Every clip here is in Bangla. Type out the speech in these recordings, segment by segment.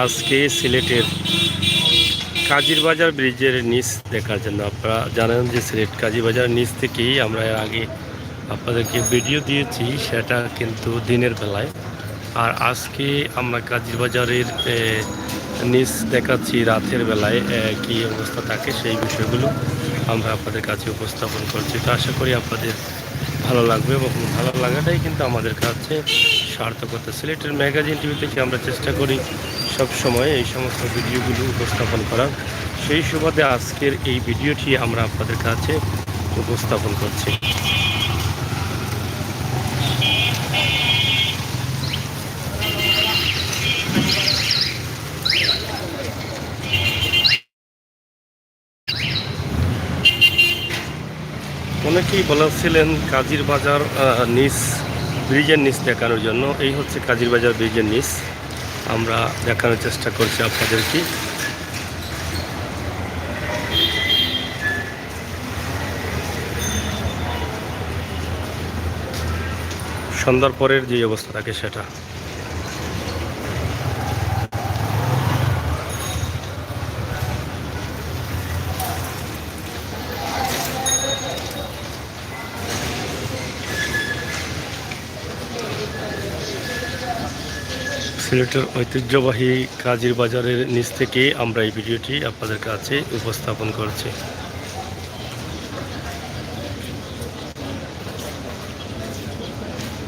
আজকে সিলেটের কাজিরবাজার ব্রিজের নিচ দেখার জন্য আপনারা জানেন যে সিলেট কাজীবাজার নিচ থেকেই আমরা এর আগে আপনাদেরকে ভিডিও দিয়েছি, সেটা কিন্তু দিনের বেলায়। আর আজকে আমরা কাজীবাজারের নিচ দেখাচ্ছি রাতের বেলায় কি অবস্থা থাকে, সেই বিষয়গুলো আমরা আপনাদের কাছে উপস্থাপন করছি। তো আশা করি আপনাদের ভালো লাগবে এবং ভালো লাগাটাই কিন্তু আমাদের কাছে সার্থকতা। সিলেটের ম্যাগাজিন টিভি থেকে আমরা চেষ্টা করি সব সময় এই সমস্ত ভিডিওগুলো উপস্থাপন করার। সেই সুবাদে আজকের এই ভিডিওটি আমরা আপনাদের কাছে উপস্থাপন করছি। অনেকেই বলেছিলেন কাজীরবাজার নিচ ব্রিজের নিচ দেখানোর জন্য। এই হচ্ছে কাজীরবাজার ব্রিজের নিচ, আমরা দেখানোর চেষ্টা করছি আপনাদেরকে। সন্ধ্যার পরের যে অবস্থা থাকে সেটা। সিলেটের ঐতিহ্যবাহী কাজীরবাজারের নিচ থেকে আমরা এই ভিডিওটি আপনাদের কাছে উপস্থাপন করছি।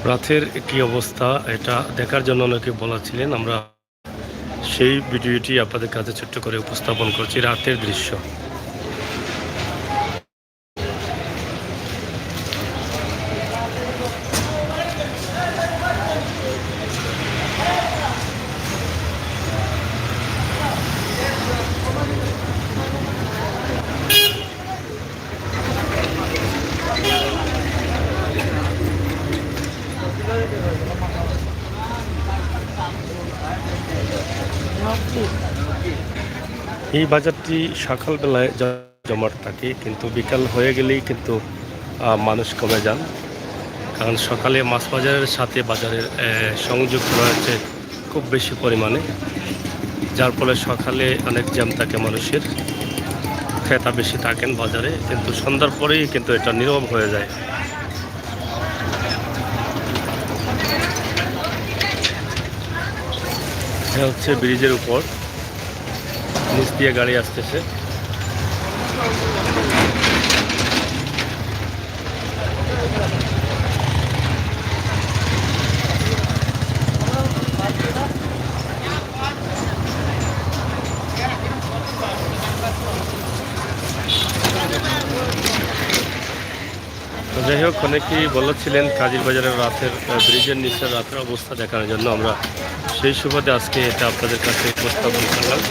রাতের কি অবস্থা এটা দেখার জন্য অনেকে বলেছিলেন, আমরা সেই ভিডিওটি আপনাদের কাছে ছোট্ট করে উপস্থাপন করছি। রাতের দৃশ্য। এই বাজারটি সকালবেলায় জমাট থাকে, কিন্তু বিকাল হয়ে গেলেই কিন্তু মানুষ কমে যান। কারণ সকালে মাছ বাজারের সাথে বাজারের সংযোগ রয়েছে খুব বেশি পরিমাণে, যার ফলে সকালে অনেক জ্যাম থাকে মানুষের, ক্রেতা বেশি থাকেন বাজারে। কিন্তু সন্ধ্যার পরেই কিন্তু এটা নীরব হয়ে যায়। এটা হচ্ছে ব্রিজের উপর, নিচ দিয়ে গাড়ি আসতেছে। যাই হোক, অনেকেই বলেছিলেন কাজীরবাজারের রাতের ব্রিজের নিচের রাতের অবস্থা দেখানোর জন্য। আমরা সেই সুবাদে আজকে এটা আপনাদের কাছে উপস্থাপন করলাম।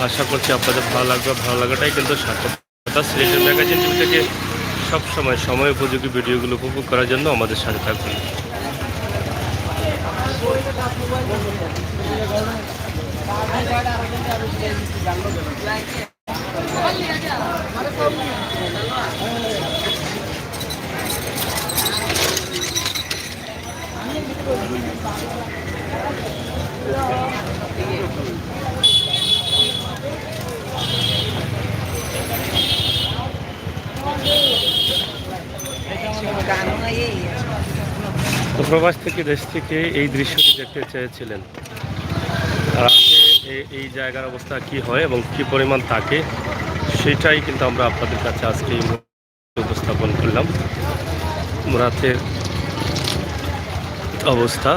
আশা করছি আপনাদের ভালো লাগবে। ভালো লাগাটাই কিন্তু সার্থকতা। সিলেটের ম্যাগাজিন টিভি থেকে সবসময় সময় উপযোগী ভিডিওগুলো উপভোগ করার জন্য আমাদের সাথে থাকবেন। তো প্রবাস থেকে দেশ থেকে এই দৃশ্যটি দেখতে চেয়েছিলেন। রাতে এই জায়গার অবস্থা কি হয় এবং কি পরিমাণ থাকে, সেটাই কিন্তু আমরা আপনাদের কাছে আজকে এই উপস্থাপন করলাম। রাতের অবস্থা।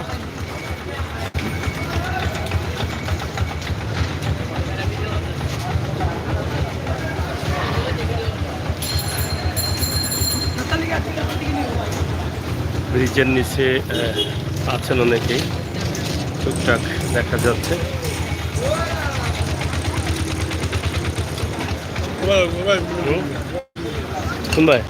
ব্রিজের নিচে আছেন অনেকেই, টুকটাক দেখা যাচ্ছে। ভাই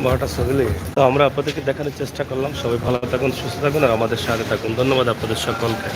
বারোটা সকালে তো আমরা আপনাদেরকে দেখানোর চেষ্টা করলাম। সবাই ভালো থাকুন, সুস্থ থাকুন আর আমাদের সাথে থাকুন। ধন্যবাদ আপনাদের সকলকে।